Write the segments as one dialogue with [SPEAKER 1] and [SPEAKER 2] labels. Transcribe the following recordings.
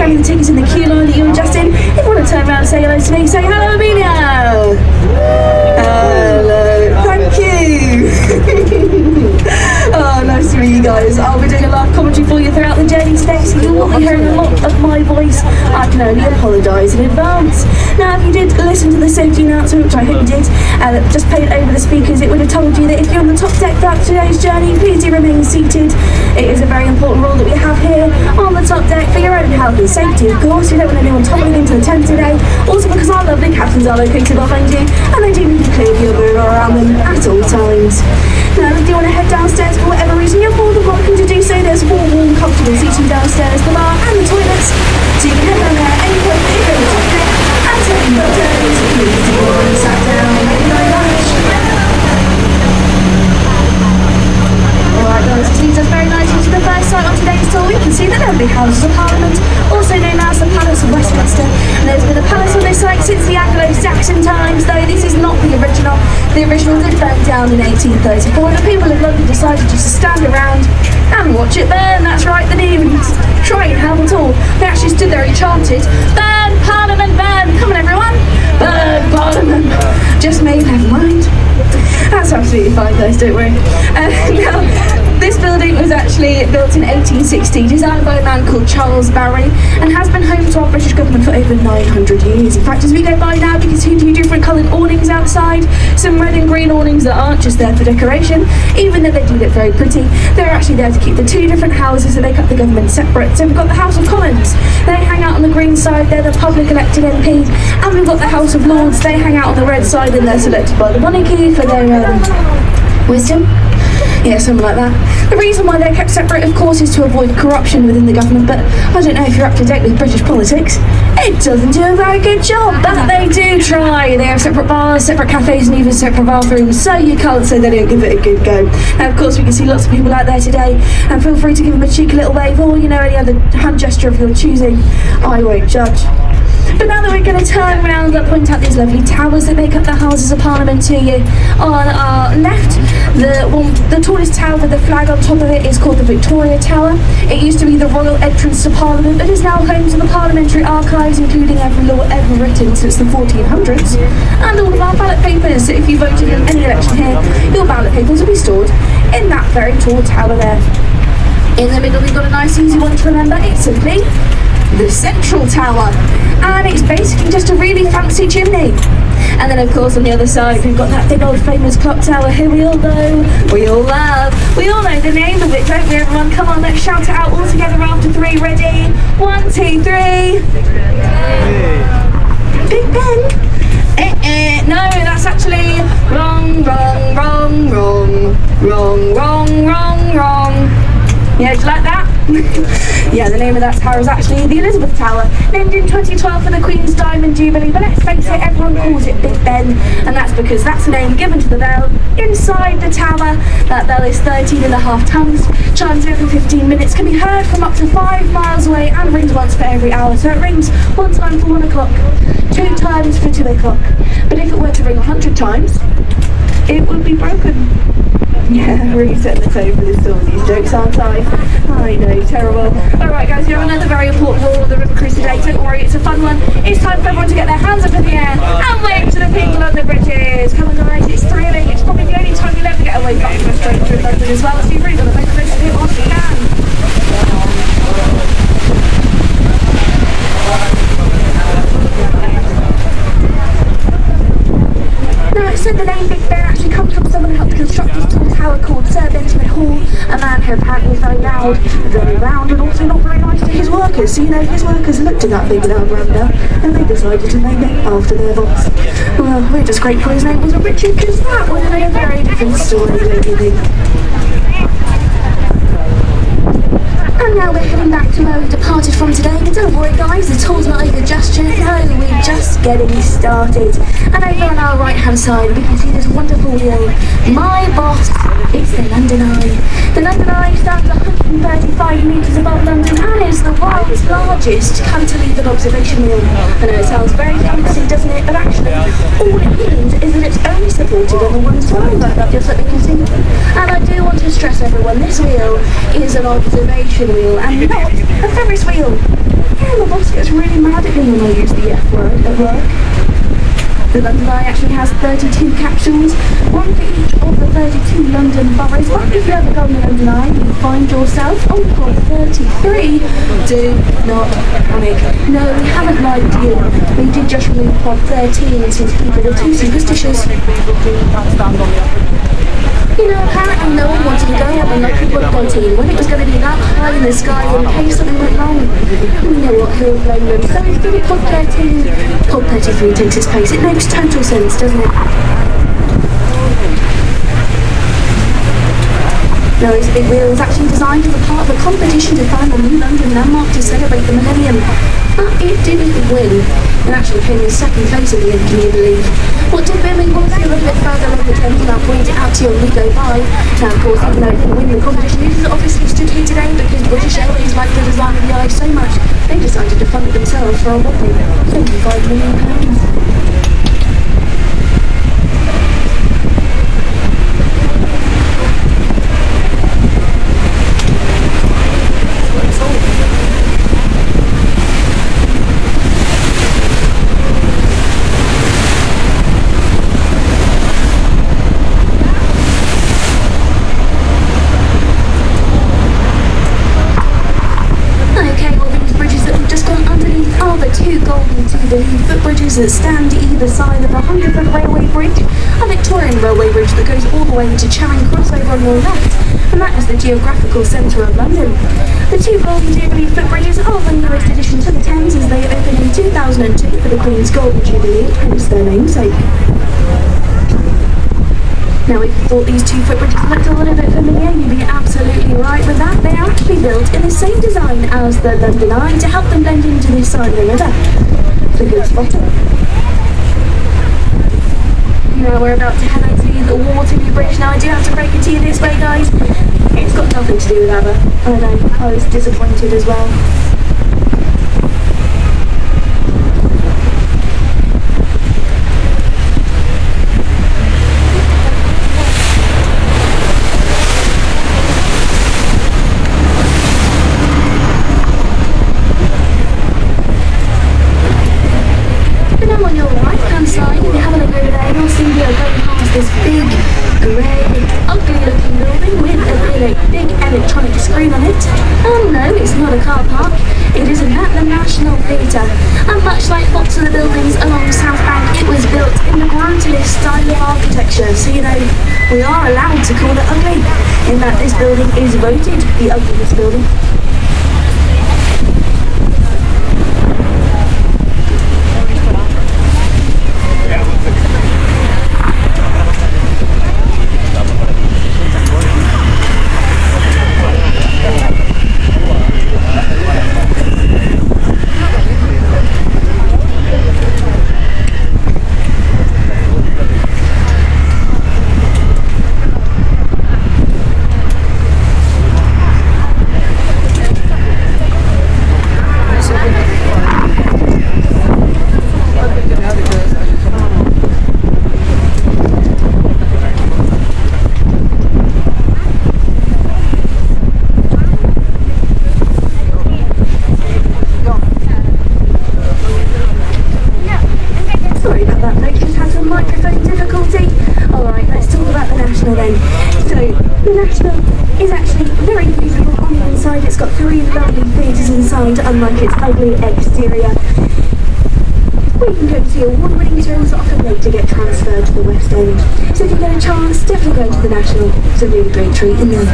[SPEAKER 1] scanning the tickets in the queue line that you're just in. If you want to turn around and say hello to me, say hello, Amelia. Hello. Thank you. Oh, nice to meet you guys. I'll be doing a live commentary for you throughout the journey today, so you will be hearing a lot of my voice. I can only apologise in advance. Now, if you did listen to the safety announcement, which I hope you did, just played over the speakers, it would have told you that if you're on the top deck throughout today's journey, please do remain seated. It is a very important rule that we have here on the top deck for your own health and safety, of course. You don't want anyone toppling into the tent today. Also because our lovely captains are located behind you, and they do need to clear your room around them at all times. Now, if you want to head downstairs for whatever reason, you're more than welcome to do so. There's warm, comfortable seating downstairs, the bar and the toilets, so you can head down there at any point if you're on the top deck and take your turn. So please do and sat down. Thank you very much. Alright guys, this leads us very nicely to the first site on today's tour. We can see the lovely Houses of Parliament, also known as the Palace of Westminster. And there's been a palace on this site since the Anglo-Saxon times, though this is not the original. The original did burn down in 1834, and the people of London decided just to stand around and watch it burn. That's right, they didn't even try and help at all. They actually stood there and chanted, "Burn, Parliament, burn!" Come on everyone, burn, Parliament. Just me, never mind. That's absolutely fine guys, don't worry. Now, this building was actually built in 1860, designed by a man called Charles Barry, and has been home to our British government for over 900 years. In fact, as we go by now, we can see two different coloured awnings outside, some red and green awnings that aren't just there for decoration, even though they do look very pretty. They're actually there to keep the two different houses that make up the government separate. So we've got the House of Commons, they hang out on the green side, they're the public elected MPs, and we've got the House of Lords, they hang out on the red side and they're selected by the monarchy for their wisdom. Yeah, something like that. The reason why they're kept separate, of course, is to avoid corruption within the government, but I don't know if you're up to date with British politics. It doesn't do a very good job, but they do try. They have separate bars, separate cafes, and even separate bathrooms, so you can't say they don't give it a good go. Now, of course, we can see lots of people out there today, and feel free to give them a cheeky little wave, or, you know, any other hand gesture of your choosing. I won't judge. But now that we're going to turn around and point out these lovely towers that make up the Houses of Parliament to you, on our left, the tallest tower with the flag on top of it is called the Victoria Tower. It used to be the royal entrance to Parliament, but is now home to the parliamentary archives, including every law ever written since the 1400s, and all of our ballot papers. So if you voted in any election here, your ballot papers will be stored in that very tall tower there. In the middle, we've got a nice easy one to remember. It's simply the Central Tower, and it's basically just a really fancy chimney. And then of course on the other side we've got that big old famous clock tower here we all know, we all love, we all know the name of it, don't we everyone? Come on, let's shout it out all together after three. Ready? 1, 2, 3. Big Ben. No, that's actually wrong. Yeah, do you like that? Yeah, the name of that tower is actually the Elizabeth Tower, named in 2012 for the Queen's Diamond Jubilee, but let's face it, everyone calls it Big Ben, and that's because that's the name given to the bell inside the tower. That bell is 13.5 tons, chimes every 15 minutes, can be heard from up to 5 miles away, and rings once for every hour. So it rings one time for 1 o'clock, 2 times for 2 o'clock, but if it were to ring 100 times, it would be broken. Yeah, really setting the tone for this all these jokes, aren't I? I know, terrible. Alright guys, we have another very important rule of the river cruise today. Don't worry, it's a fun one. It's time for everyone to get their hands up in the air and wave to the people on the bridges. Come on guys, it's thrilling. It's probably the only time you'll ever get a wave back from a stranger in London as well, so you've really got to make the most of it whilst you can. Now, it said the name Big Ben actually comes from someone who helped construct this tall tower called Sir Benjamin Hall, a man who apparently was very loud, very round, and also not very nice to his workers. So, you know, his workers looked at that big loud rounder, and they decided to name it after their boss. Well, we're just grateful his name wasn't Richard, because that would have been a very different story, don't you think? And now we're heading back to where we departed from today, but don't worry guys, the tour's not over just yet. No, we're just getting started. And over on our right hand side we can see this wonderful wheel. My boss, it's the London Eye. The London Eye stands 135 metres above London and is the world's largest largest cantilevered observation wheel. I know it sounds very fancy, doesn't it? But actually, all it means is that it's only supported on the one side, just like we can see. And I do want to stress everyone, this wheel is an observation wheel and not a Ferris wheel. Yeah, my boss gets really mad at me when I use the F word at work. The London Eye actually has 32 capsules, one for each of the 32 London boroughs. But if you ever go on the London Eye and you find yourself on pod 33, do not panic. No, we haven't lied to you. We did just remove pod 13 since people were too superstitious. You know, apparently no one wanted to go up and look at pod 13 when it was going to be that high in the sky in case something went wrong. You know what, who will blame them? So instead of pod 13, pod 33 takes its place. It makes total sense, doesn't it? Now, this big wheel was actually designed as a part of a competition to find a new London landmark to celebrate the millennium. But it didn't win. It actually came in second place in the end, can you believe? What did win, we want to see a little bit further along the Thames, and I'll point it out to you when we go by. Now, of course, even though it didn't win the competition, it is obviously stood here today because British Airways liked the design of the eye so much, they decided to fund it themselves for a whopping £25 million. Footbridges that stand either side of a 100-foot railway bridge, a Victorian railway bridge that goes all the way to Charing Cross over on your left, and that is the geographical centre of London. The two Golden Jubilee footbridges are the newest addition to the Thames as they opened in 2002 for the Queen's Golden Jubilee, hence their namesake. Now, if you thought these two footbridges looked a little bit familiar, you'd be absolutely right with that. They are actually built in the same design as the London Eye to help them blend into this side of the river. It's a good spotter. Now we're about to head over the Waterloo Bridge. Now I do have to break it to you this way, guys. It's got nothing to do with ABBA. I know, I was disappointed as well. This big, grey, ugly-looking building with a really big electronic screen on it. Oh no, it's not a car park. It is in fact the National Theatre. And much like lots of the buildings along South Bank, it was built in the brutalist style of architecture. So, you know, we are allowed to call it ugly. In fact, this building is voted the ugliest building. Unlike its ugly exterior. We can go to see award-winning shows that often late to get transferred to the West End. So if you get a chance, definitely go to the National. It's a really great treat in there.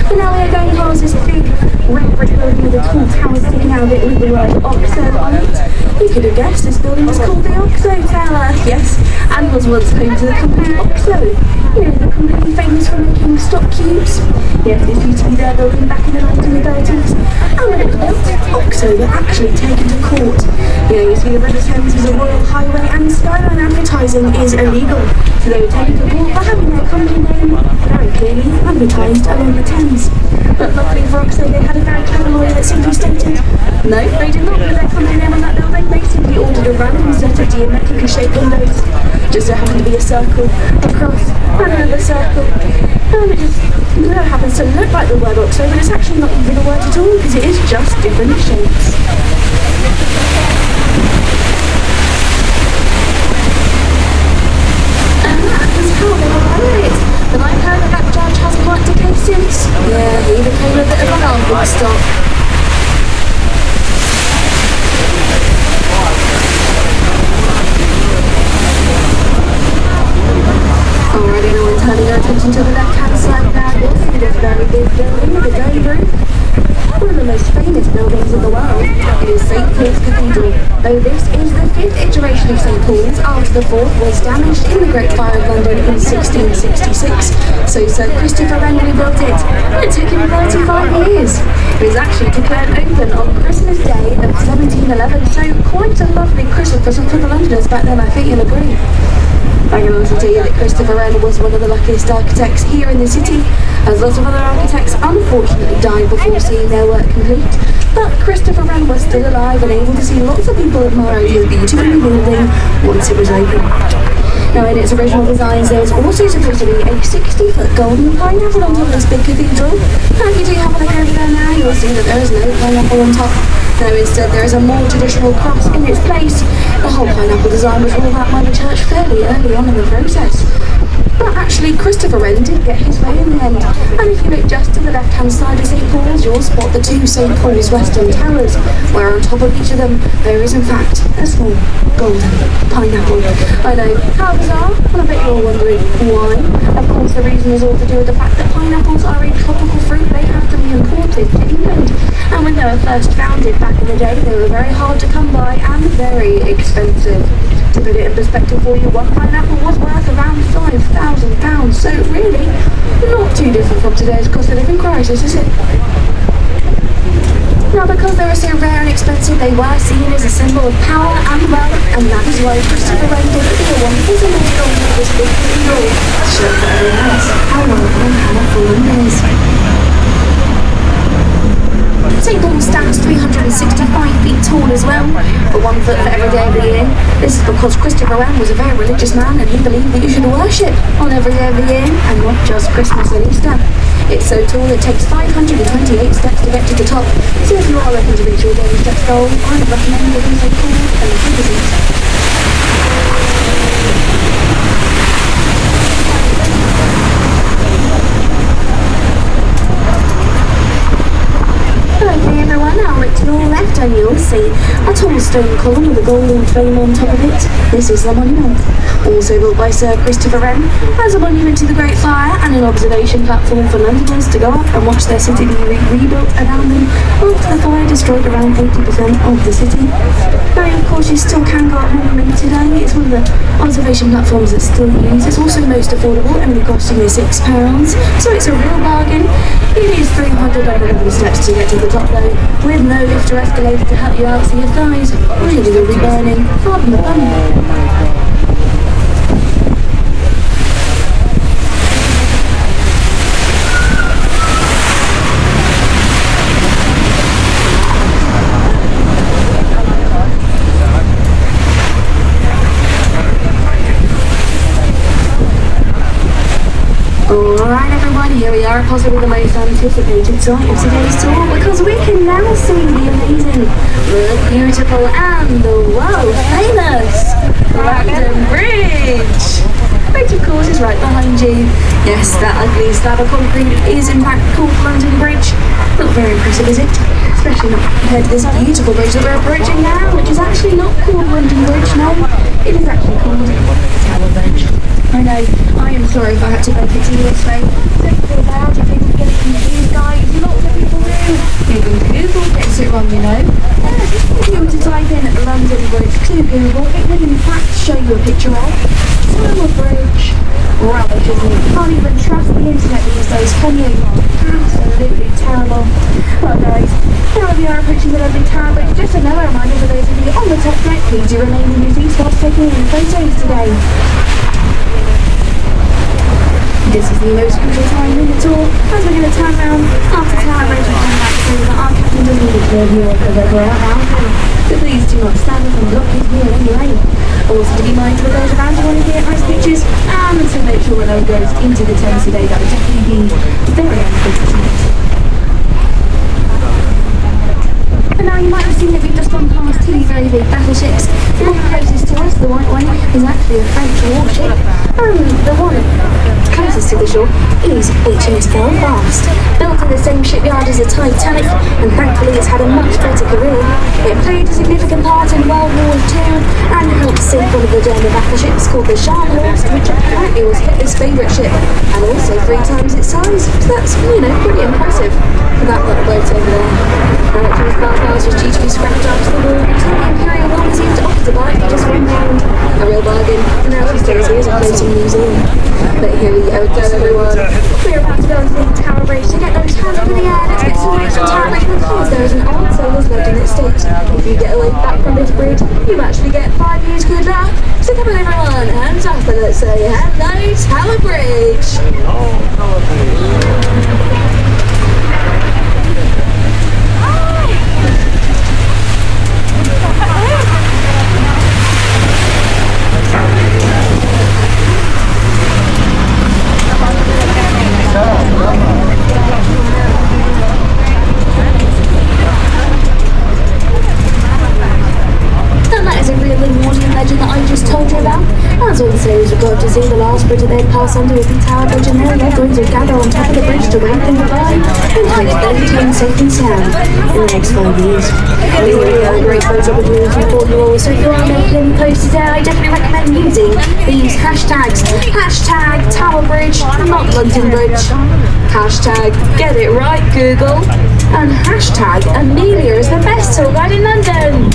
[SPEAKER 1] But now we are going past this big red brick building with a tall tower sticking out of it with the word OXO on it. You could have guessed this building was called the Oxo Tower, yes, and was once home to the company Oxo. You know, the company famous for making stock cubes. Yes, this used to be their building back in the 1930s. And when it was built, Oxo were actually taken to court. You see, the River Thames is a royal highway and skyline advertising is illegal. So they were taken to court for having their company name very clearly advertised along the Thames. But luckily for Oxo, they had a very clever lawyer that simply stated, no, they did not put their company name on that building. They simply ordered a random set of geometrically shaped windows. Just so happened to be a circle, a cross, and another circle. And it just happens to look like the word Oxo, but it's actually not even a word at all, because it is just different shapes. And that is how they were it. But I've heard that judge hasn't worked a case since. Yeah, he became a bit of an album stock. Alright, everyone turning our attention to the left-hand side now. You'll see this very big building with a dome roof. One of the most famous buildings in the world. It is St. Paul's Cathedral. Though this is the 5th iteration of St. Paul's, after the 4th was damaged in the Great Fire of London in 1666. So Sir Christopher Wren rebuilt it, and it took him 35 years. It was actually declared open on Christmas Day of 1711, so quite a lovely Christmas present for the Londoners back then, I think you'll agree. I can also tell you that Christopher Wren was one of the luckiest architects here in the city, as lots of other architects unfortunately died before seeing their work complete. But Christopher Wren was still alive and able to see lots of people admire the beauty of the building once it was open. Now, in its original designs, there was also supposed to be a 60-foot golden pineapple on top of this big cathedral. Now, if you do have a look over there now, you'll see that there is no pineapple on top. No, instead there is a more traditional cross in its place. The whole pineapple design was rolled out by the church fairly early on in the process. But actually, Christopher Wren did get his way in the end. And if you look just to the left-hand side of St. Paul's, you'll spot the two St. Paul's Western Towers, where on top of each of them, there is in fact a small golden pineapple. I know, how bizarre? Well, I bet you're wondering why. Of course, the reason is all to do with the fact that pineapples are a tropical fruit. They have to be imported to England. And when they were first founded back in the day, they were very hard to come by and very expensive. To put it in perspective for you, one pineapple was worth around £5,000, so really not too different from today's cost of living crisis, is it? Now, because they were so rare and expensive, they were seen as a symbol of power and wealth, and that is why Christopher Wren did it for one was a little gold with this big cathedral to show very nice how wonderful and powerful London is. St. Paul's stands 365 feet tall as well, but 1 foot for every day of the year. This is because Christopher Wren was a very religious man and he believed that you should worship on every day of the year and not just Christmas and Easter. It's so tall it takes 528 steps to get to the top, so if you are looking to reach your daily steps goal, I'd recommend giving St. Paul a little visit. Okay everyone, now look to your left and you'll see a tall stone column with a golden flame on top of it. This is the monument, also built by Sir Christopher Wren, as a monument to the Great Fire and an observation platform for Londoners to go up and watch their city being rebuilt around them after the fire destroyed around 80% of the city. Now, of course, you still can go up monument today. It's one of the observation platforms that's still used. It's also most affordable, only costing you £6, so it's a real bargain. It is 311 steps to get to the top though, with no lift or escalator to help you out, so your thighs really will be burning. Pardon the pun. Alright everyone, here we are, possibly the most anticipated site of today's tour, because we can now see the amazing, the beautiful and the world famous London Bridge, which of course is right behind you. Yes, that ugly slab of concrete is in fact called London Bridge. Not very impressive, is it? Especially not compared to this beautiful bridge that we're approaching now, which is actually not called London Bridge, no, it is actually called Tower Bridge. I know, I am sorry if I had to break it to you this way. Don't feel bad if people get confused, guys. Lots of people do. Even Google gets it wrong, you know. Yeah, If you were to type in London Bridge to Google, it would in fact show you a picture of Tower Bridge. Rubbish, isn't it? Can't even trust the internet these days, can you? Absolutely terrible. Well guys, there we are approaching the lovely Tower Bridge. Just another reminder for those of you on the top deck, please do remain in your seats whilst taking in photos today. This is the most crucial time in the tour, as we're going to turn around after Tower Bridge and come back through that our captain doesn't need a clear view of the river around him. So please do not stand up and block his view in any way. Also to be mindful of those around who want to get nice pictures, and to make sure no one goes into the Thames today. That would definitely be very unfortunate. And now you might have seen that we've just gone past two very big battleships. The one closest to us, the white one, is actually a French warship. And the one closest to the shore is HMS Belfast. Built in the same shipyard as the Titanic, and thankfully it's had a much better career. It played a significant part in World War II and helped sink one of the German battleships called the Scharnhorst, which apparently was Hitler's favourite ship, and also 3 times its size. So that's, pretty impressive for that little boat over there. HMS Belfast was due to be scrapped after the war until the Imperial War seemed to offer to buy it for just £1. A real bargain, and now she stays here as a floating museum. But here we go everyone. We're about to go into the Tower Bridge to get those hands up in the air. Let's get some nice Tower Bridge because there is an old sailor's legend that states if you get away back from this bridge, you actually get 5 years good luck. So come on everyone, hands up and let's say hello Tower Bridge. As all the sailors would go up to see, the last bridge that they'd pass under would be Tower Bridge, and their loved ones would gather on top of the bridge to wave them goodbye and hope they return safe and sound in the next 5 years. We really have a great photo with you for you all, so if you are making any posts today, I definitely recommend using these hashtags. Hashtag Tower Bridge, not London Bridge. Hashtag Get It Right Google. And hashtag Amelia is the best tour guide in London.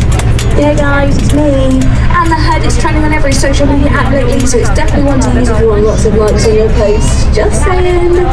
[SPEAKER 1] Yeah guys, it's me. And I heard it's trending on every social media app lately, so it's definitely one to use if you want lots of likes on your posts. Just saying.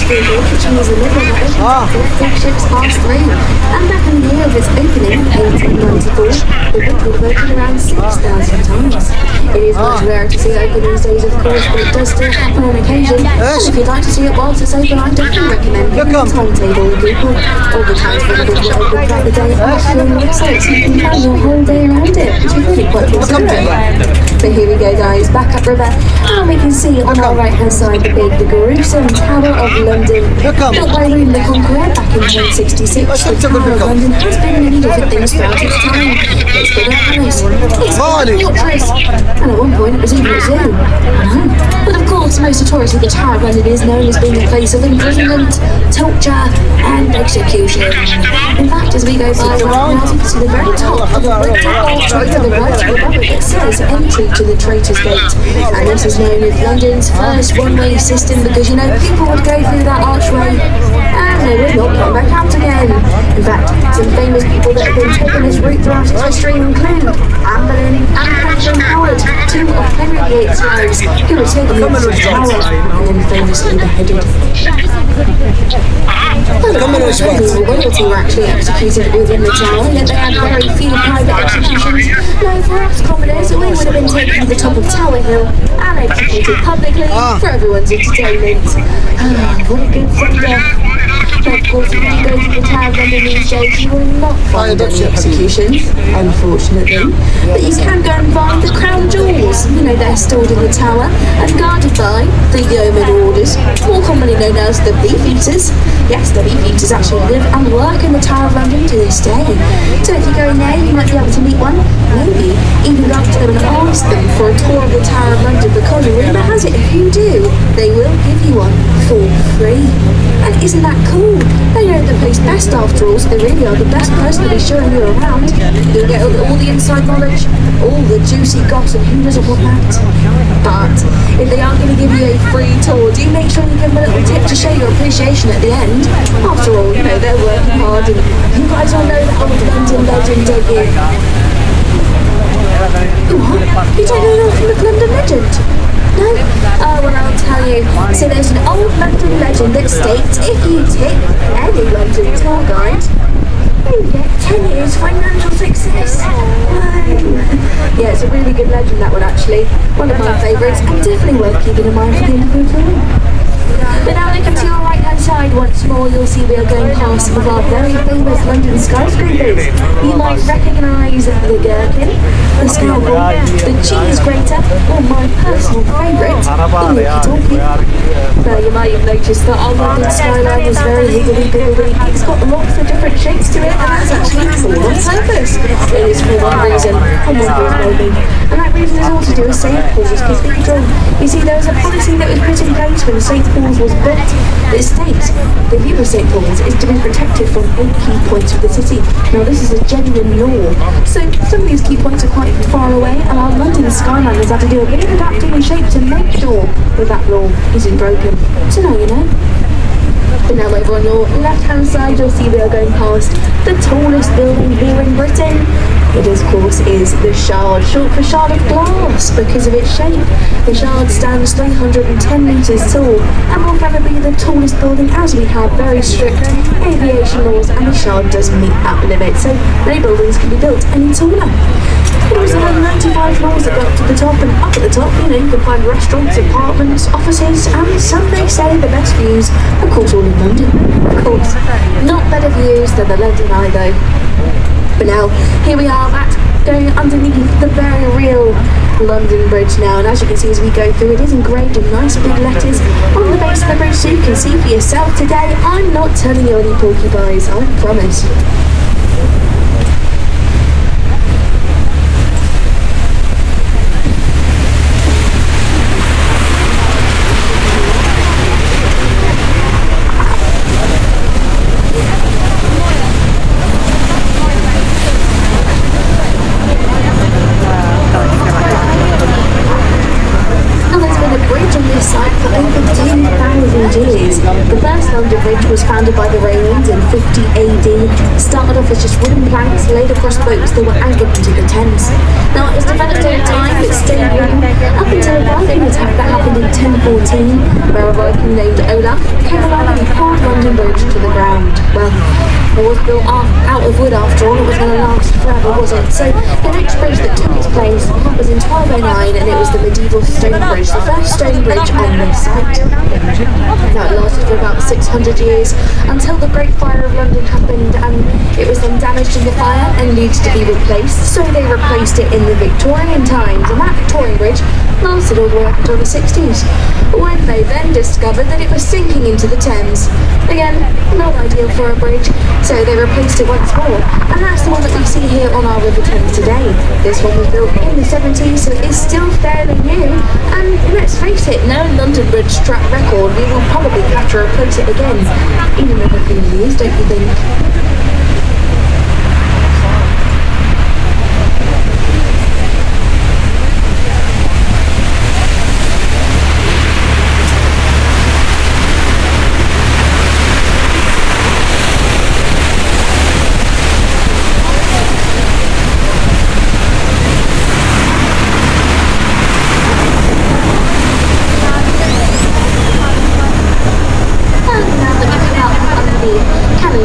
[SPEAKER 1] Which means a little that connecting ships passed through. And back in the year of its opening, 1894, the book was voted around 6,000 times. It is much rarer to see it open these days, of course, but it does still happen on occasion. And if you'd like to see it whilst it's open, I definitely recommend the timetable in Google. All the times when the book will open throughout the day actually on the website, so you can plan your whole day around it, which is really quite considerate. But here we go guys, back upriver, and we can see on our right hand side the gruesome Tower of London. Built by William the Conqueror back in 1066, the Tower of London has been many different things throughout its time. It's been a palace, it's been a fortress, and at one point it was even a zoo. But of course, most notoriously the Tower of London is known as being a place of imprisonment, torture, and execution. In fact, as we go by right now, you can see the very top of the brick archway to the right of the rubber that says entry to the Traitor's Gate. And this is known as London's first one-way system because, people would go through that archway and they would not come back out again. In fact, some famous people that have been taking this route throughout its history include Anne Boleyn and Catherine Howard, 2 of Henry VIII's wives, who were taken into the Tower and then famously beheaded. Only royalty were actually executed within the tower, yet they had very few private executions. Now, for us commoners, we would have been taken to the top of Tower Hill and executed publicly for everyone's entertainment. What a good send-off. But of course, when you go to the Tower of London these days, you will not find any executions, unfortunately. But you can go and find the crown jewels. You know, they're stored in the tower and guarded by the yeoman orders, more commonly known as the Beefeaters. Yes, the Beefeaters actually live and work in the Tower of London to this day. So if you go in there, you might be able to meet one, maybe even go up to them and ask them for a tour of the Tower of London, because rumour has it, if you do, they will give you one for free. And isn't that cool? They know the place best after all, so they really are the best person to be showing you around. You'll get all the inside knowledge, all the juicy gossip, who doesn't want that? But if they are going to give you a free tour, do make sure you give them a little tip to show your appreciation at the end. After all, you know, they're working hard, and you guys all know that old London legend, don't you? What? You don't know the London legend? No? Oh, well, I'll tell you. So there's an old London legend that states if you tip any London tour guide, you get 10 years financial success. Yeah, it's a really good legend, that one, actually. One of my favourites, and definitely worth keeping in mind for the individual. But now looking to your right-hand side once more, you'll see we are going past some of our very famous London skyscrapers. You might recognise the Gherkin, the Scalpel, the Cheese Grater, or my personal favourite, the Walkie-Talkie. Now you might have noticed that our London skyline is very higgledy-piggledy. It's got lots of different shapes to it, and that's actually all on purpose. It is for one reason, and one reason only. And that reason is all to do with St Paul's Cathedral. You see, there was a policy that was put in place when St Paul's was built. It states the view of St Paul's is to be protected from all key points of the city. Now this is a genuine law, so some of these key points are quite far away, and our London skyline has had to do a bit of adapting in shape to make sure that law isn't broken. So now you know. But now over on your left-hand side, you'll see we are going past the tallest building here in Britain. It, of course, is the Shard, short for Shard of Glass, because of its shape. The Shard stands 310 metres tall and will forever be the tallest building, as we have very strict aviation laws, and the Shard does meet that limit, so no buildings can be built any taller. It was around 95 floors that go up to the top, and up at the top, you know, you can find restaurants, apartments, offices, and some may say the best views, of course, all in London. Of course, not better views than the London Eye, though. But now, here we are back going underneath the very real London Bridge now, and as you can see as we go through, it is engraved in nice big letters on the base of the bridge, so you can see for yourself today. I'm not telling you any porcupines, I promise. Was founded by the Romans in 50 AD, started off as just wooden planks laid across boats that were anchored into the Thames. Now it was developed over time, it stayed wooden up until a Viking attack that happened in 1014, where a Viking named Olaf came along and pulled London Bridge to the ground. Well, it was built out of wood after all, it was going to last forever, was it? So the next bridge that took its place was in 1209, and it was the medieval stone bridge, the first stone bridge on this site. Now it lasted for about 600 years until the Great Fire of London happened, and it was then damaged in the fire and needed to be replaced, so they replaced it in the Victorian times, and that Victorian bridge lasted all the way up until the 60s, when they then discovered that it was sinking into the Thames. Again, not ideal for a bridge, so they replaced it once more, and that's the one that we see here on our River Thames today. This one was built in the 70s, so it is still fairly new, and let's face it, no London Bridge track record, we will probably have to replace it again in another few years, don't you think?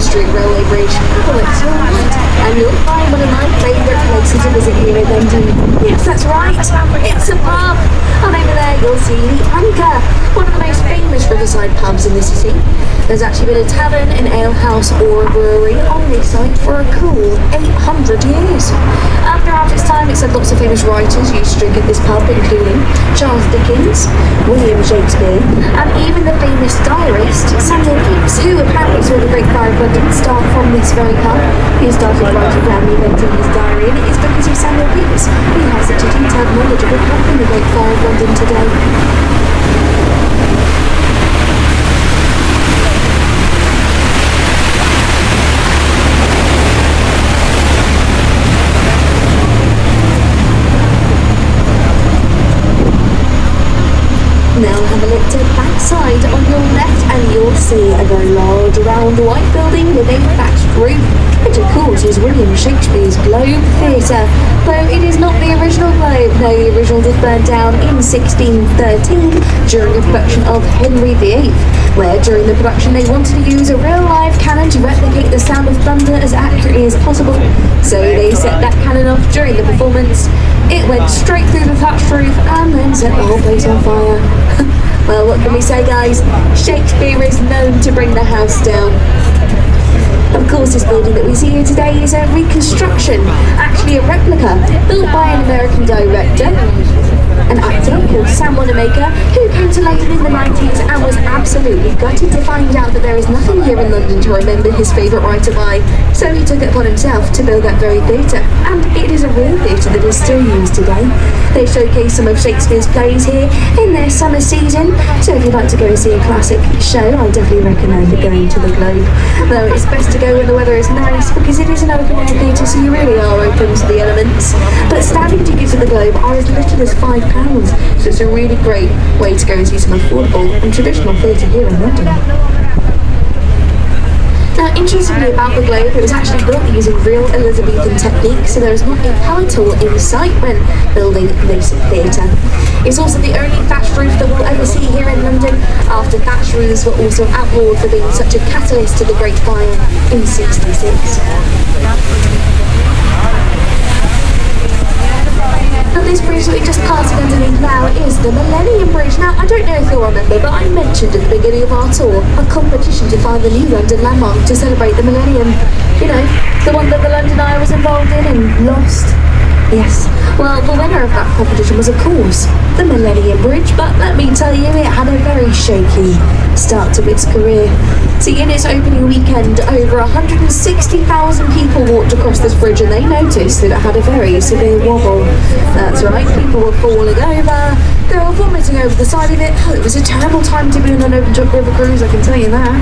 [SPEAKER 1] Street Railway Bridge, have a look to your right, and you'll find one of my favourite places to visit here in London. Yes, that's right, it's a pub. And over there you'll see the Anchor, one of the most famous riverside pubs in the city. There's actually been a tavern, an alehouse or a brewery on this site for a cool 800 years. Throughout its time it's had lots of famous writers used to drink at this pub, including Charles Dickens, William Shakespeare, and even the famous diarist Samuel Pepys, who apparently saw the Great Fire of London start from this very pub. He started writing down the event in his diary, and it is because of Samuel Pepys. He has such a detailed knowledge of what happened in the Great Fire of London today. Now have a look to the back side on your left and you'll see a very large round white building with a thatched roof, which of course is William Shakespeare's Globe Theatre. Though it is not the original Globe, no, the original did burn down in 1613 during a production of Henry VIII, where during the production they wanted to use a real live cannon to replicate the sound of thunder as accurately as possible. So they set that cannon off during the performance. It went straight through the thatched roof and then set the whole place on fire. Well, what can we say, guys? Shakespeare is known to bring the house down. Of course, this building that we see here today is a reconstruction, actually a replica, built by an American director, an actor called Sam Wanamaker, who came to London in the 90s and was absolutely gutted to find out that there is nothing here in London to remember his favourite writer by, so he took it upon himself to build that very theatre, and it is a real theatre that is still used today. They showcase some of Shakespeare's plays here in their summer season, so if you'd like to go and see a classic show, I definitely recommend going to the Globe, though it's best to go when the weather is nice because it is an open air theatre, so you really are open to the elements. But standing tickets at the Globe are as little as £5, so it's a really great way to go and see some affordable and traditional theatre here in London. Now, interestingly about the Globe, it was actually built using real Elizabethan techniques, so there is not a pallet tool in sight when building this theatre. It's also the only thatched roof that we'll ever see here in London, after thatched roofs were also outlawed for being such a catalyst to the Great Fire in '66. Now, this bridge that we just passed underneath now is the Millennium Bridge. Now, I don't know if you'll remember, but I mentioned at the beginning of our tour a competition to find the new London landmark to celebrate the millennium. You know, the one that the London Eye was involved in and lost. Yes, well, the winner of that competition was, of course, the Millennium Bridge, but let me tell you, it had a very shaky start to its career. See, in its opening weekend, over 160,000 people walked across this bridge and they noticed that it had a very severe wobble. That's right, people were falling over, they were vomiting over the side of it. Oh, it was a terrible time to be on an open top river cruise, I can tell you that.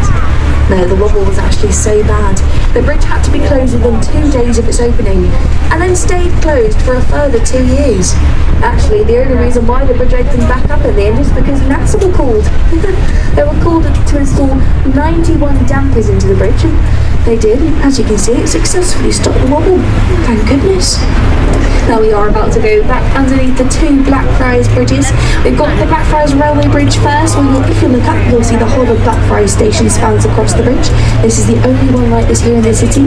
[SPEAKER 1] No, the wobble was actually so bad. The bridge had to be closed within 2 days of its opening, and then stayed closed for a further 2 years. Actually, the only reason why the bridge opened back up in the end is because NASA were called. They were called to install 91 dampers into the bridge, and they did. As you can see, it successfully stopped the wobble. Thank goodness. Now we are about to go back underneath the 2 Blackfriars bridges. We've got the Blackfriars Railway Bridge first, where if you look up, you'll see the whole of Blackfriars Station spans across the bridge. This is the only one like this here in the city.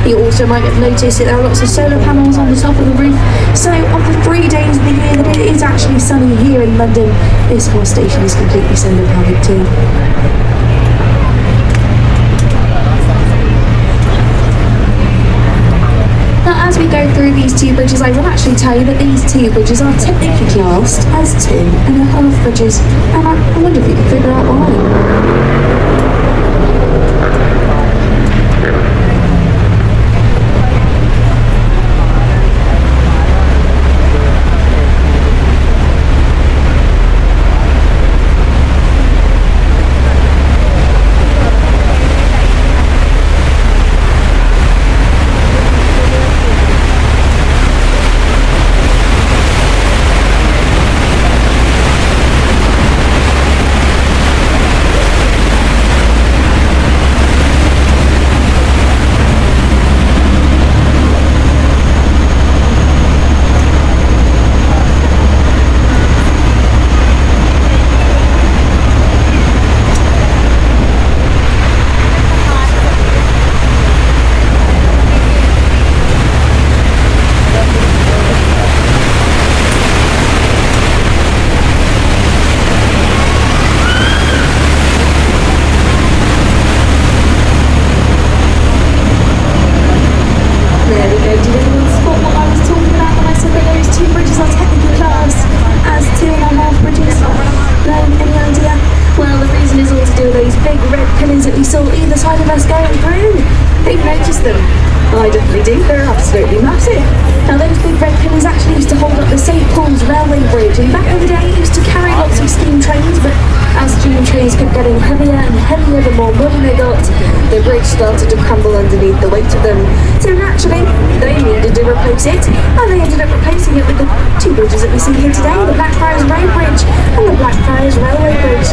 [SPEAKER 1] You also might have noticed that there are lots of solar panels on the top of the roof. So of the 3 days of the year that it is actually sunny here in London, this whole station is completely solar powered too. Now, as we go through these 2 bridges, I will actually tell you that these 2 bridges are technically classed as 2.5 bridges, and I wonder if you can figure out why. either side of us going through. They've noticed them. I definitely do, they're absolutely massive. Now those big red pillars actually used to hold up the St Paul's Railway Bridge, and back in the day it used to carry lots of steam trains, but as steam trains kept getting heavier and heavier the more modern they got, the bridge started to crumble underneath the weight of them. So naturally, they needed to replace it, and they ended up replacing it with the two bridges that we see here today, the Blackfriars Road Bridge and the Blackfriars Railway Bridge.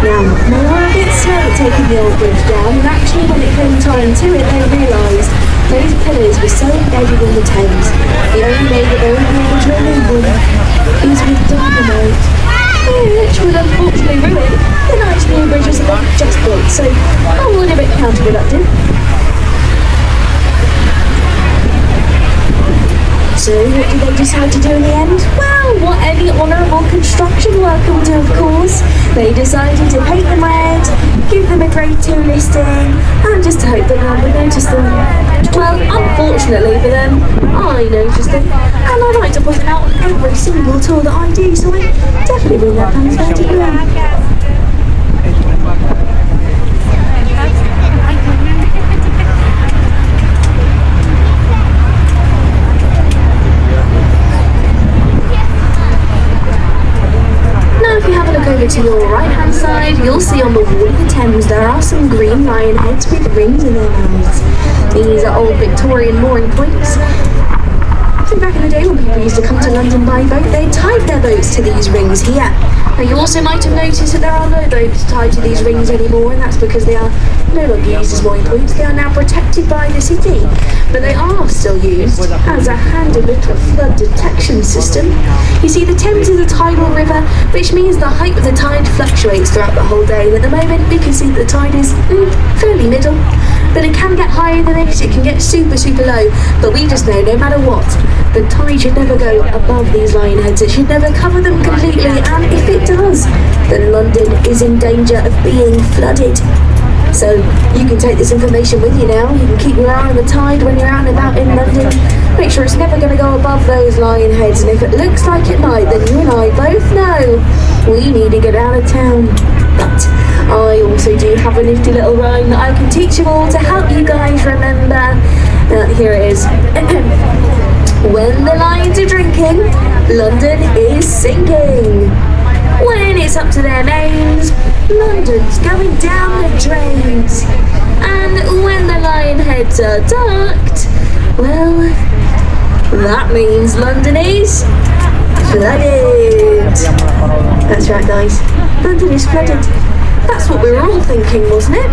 [SPEAKER 1] Now, they were a bit slow at taking the old bridge down, and actually when it came time to it, they realised those pillars were so embedded in the Thames, the only way that they would be able to remove them is with dynamite, which would unfortunately ruin the nice new bridges that they've just built, so a little bit counterproductive. So what did they decide to do in the end? Well, what any honourable construction worker would do, of course. They decided to paint them red, give them a grade 2 listing, and just to hope that no one would notice them. Well, unfortunately for them, I noticed them, and I like to point them out on every single tour that I do, so I definitely bring that fans down to you. Over to your right hand side, you'll see on the wall of the Thames there are some green lion heads with rings in their mouths. These are old Victorian mooring points. So back in the day when people used to come to London by boat, they tied their boats to these rings here. Now you also might have noticed that there are no boats tied to these rings anymore, and that's because they are no longer used as mooring points. They are now protected by the city, but they are still used as a handy little flood detection system. You see, the Thames is a tidal river, which means the height of the tide fluctuates throughout the whole day, and at the moment we can see that the tide is fairly middle, but it can get higher than this, it can get super low, but we just know no matter what, the tide should never go above these lion heads, it should never cover them completely, and if it does, then London is in danger of being flooded. So you can take this information with you now. You can keep your eye on the tide when you're out and about in London. Make sure it's never going to go above those lion heads, and if it looks like it might, then you and I both know we need to get out of town. But I also do have a nifty little rhyme that I can teach you all to help you guys remember. Here it is. When the lions are drinking, London is sinking. When it's up to their mains, London's going down the drains. And when the lion heads are ducked, well, that means London is flooded. That's right, guys. London is flooded. That's what we were all thinking, wasn't it?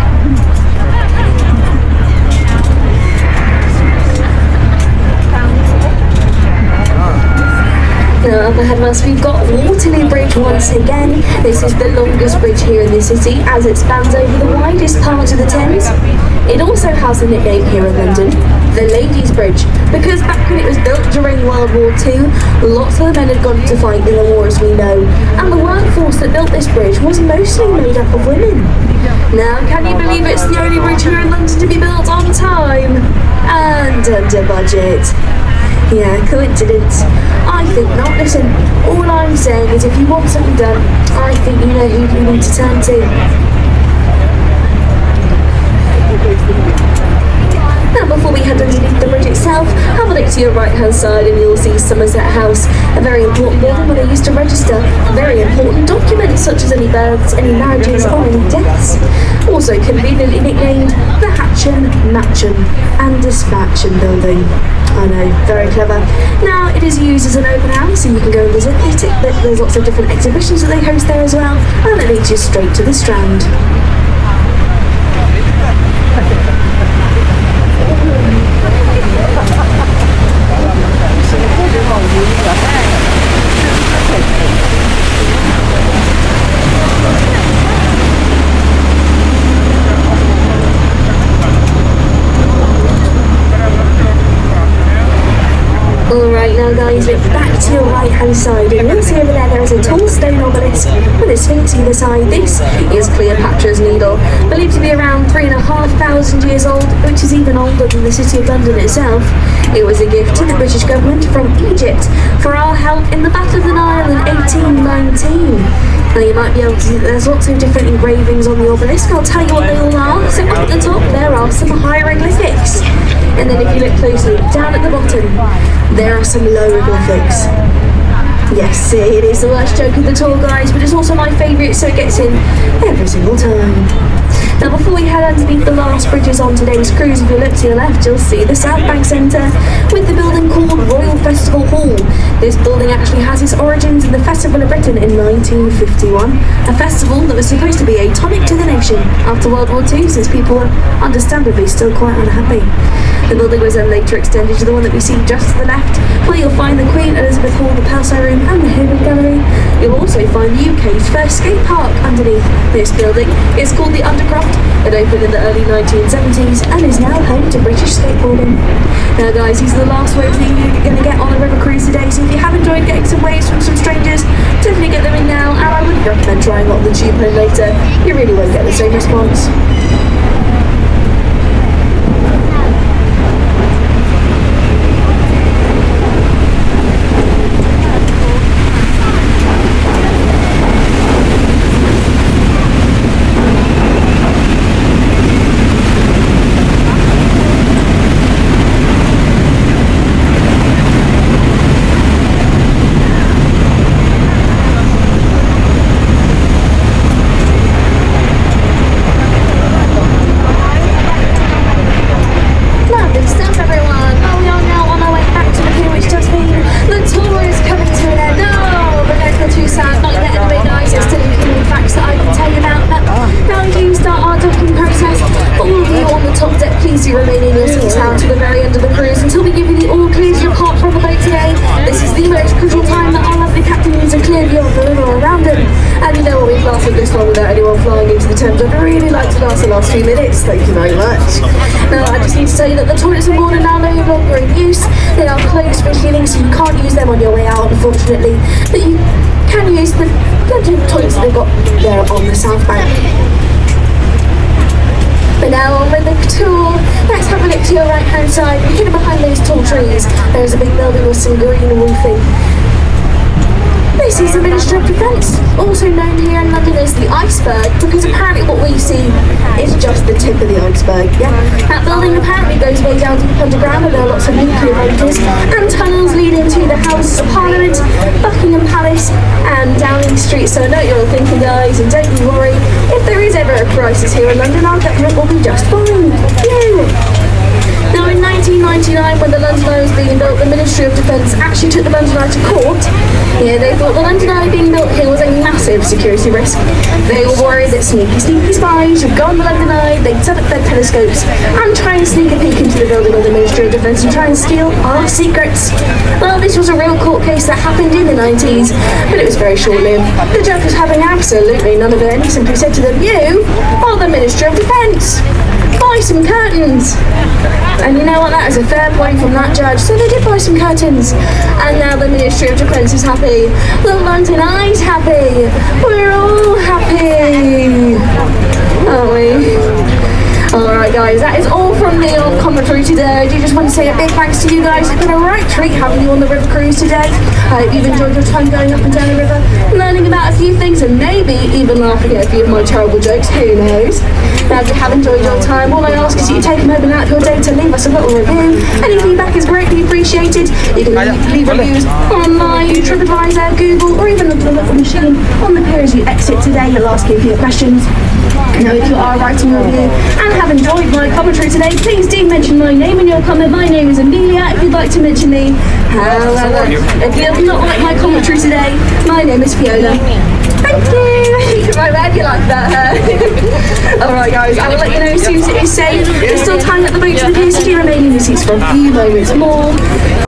[SPEAKER 1] Now up ahead of us we've got Waterloo Bridge once again. This is the longest bridge here in the city as it spans over the widest part of the Thames. It also has a nickname here in London, the Ladies' Bridge, because back when it was built during World War II, lots of the men had gone to fight in the war, as we know, and the workforce that built this bridge was mostly made up of women. Now, can you believe it's the only bridge here in London to be built on time and under budget? Yeah, coincidence? I think not. Listen, all I'm saying is if you want something done, I think you know who you need to turn to. Now before we head underneath the bridge itself, have a look to your right hand side and you'll see Somerset House, a very important building where they used to register very important documents such as any births, any marriages or any deaths. Also conveniently nicknamed the Hatcham, Matcham and Dispatcham building. I know, very clever. Now it is used as an open house so you can go and visit it, but there's lots of different exhibitions that they host there as well, and it leads you straight to the Strand. Alright now guys, look back to your right hand side and you'll see over there is a tall stone obelisk with a sphinx either side. This is Cleopatra's Needle, believed to be around 3,500 years old, which is even older than the City of London itself. It was a gift to the British government from Egypt for our help in the Battle of the Nile in 1819. Now you might be able to see that there's lots of different engravings on the obelisk. I'll tell you what they all are. So up at the top there are some hieroglyphics. And then if you look closely, down at the bottom, there are some logoglyphics. Yes, it is the worst joke of the tour, guys, but it's also my favourite, so it gets in every single time. Now before we head underneath the last bridges on today's cruise, if you look to your left, you'll see the South Bank Centre with the building called Royal Festival Hall. This building actually has its origins in the Festival of Britain in 1951, a festival that was supposed to be a tonic to the nation after World War II, since people were understandably still quite unhappy. The building was then later extended to the one that we see just to the left, where you'll find the Queen Elizabeth Hall, the Palsy Room and the Hayward Gallery. You'll also find the UK's first skate park underneath this building. It's called the Undercroft. It opened in the early 1970s and is now home to British skateboarding. Now guys, these are the last waves that you're going to get on a river cruise today, so if you have enjoyed getting some waves from some strangers, definitely get them in now, and I would recommend trying on the tube home later. You really won't get the same response. Remain in your seats now to the very end of the cruise until we give you the all clear to depart from the boat today. This is the most crucial time that our lovely captain needs a clear view of the river around him. And you know what, we've lasted this long without anyone flying into the Thames. I'd really like to last the last few minutes. Thank you very much. Now I just need to tell you that the toilets on board are now no longer in use. They are closed for cleaning, so you can't use them on your way out, unfortunately. But you can use the toilets that they've got there on the South Bank. But now on with the tour. Let's have a look to your right hand side. Hidden behind those tall trees, there's a big building with some green roofing. This is the Ministry of Defence, also known here in London as the iceberg, because apparently what we see is just the tip of the iceberg. Yeah, that building apparently goes way down deep underground, and there are lots of nuclear bunkers and tunnels leading to the Houses of Parliament, Buckingham Palace and Downing Street. So I know you're all thinking, guys, and don't you worry, if there is ever a crisis here in London, our government will be just fine. Yeah. Now in 1999, when the London Eye was being built, the Ministry of Defence actually took the London Eye to court. Yeah, they thought the London Eye being built here was a massive security risk. They were worried that sneaky spies would go on the London Eye, they'd set up their telescopes and try and sneak a peek into the building of the Ministry of Defence and try and steal our secrets. Well, this was a real court case that happened in the 90s, but it was very short-lived. The judge was having absolutely none of it, and he simply said to them, "You are the Ministry of Defence. Buy some curtains." And you know what, that is a fair point from that judge. So they did buy some curtains, and now the Ministry of Defence is happy. The London Eye's happy. We're all happy, aren't we? Alright guys, that is all from me on commentary today. I do just want to say a big thanks to you guys. It's been a right treat having you on the river cruise today. I hope you've enjoyed your time going up and down the river, learning about a few things and maybe even laughing at a few of my terrible jokes, who knows. Now if you have enjoyed your time, all I ask is that you take a moment out of your day to leave us a little review. Any feedback is greatly appreciated. You can leave reviews online, TripAdvisor, Google, or even the little machine on the pier as you exit today. It'll ask you a few questions. Now if you are writing a review and have enjoyed my commentary today, please do mention my name in your comment. My name is Amelia if you'd like to mention me. However, if you have not liked my commentary today, my name is Fiona. Thank you. I'm glad you like that. Alright guys, I will let you know as soon as it is safe. There's still time at the boat to the pier, so do remain in your seats for a few moments more.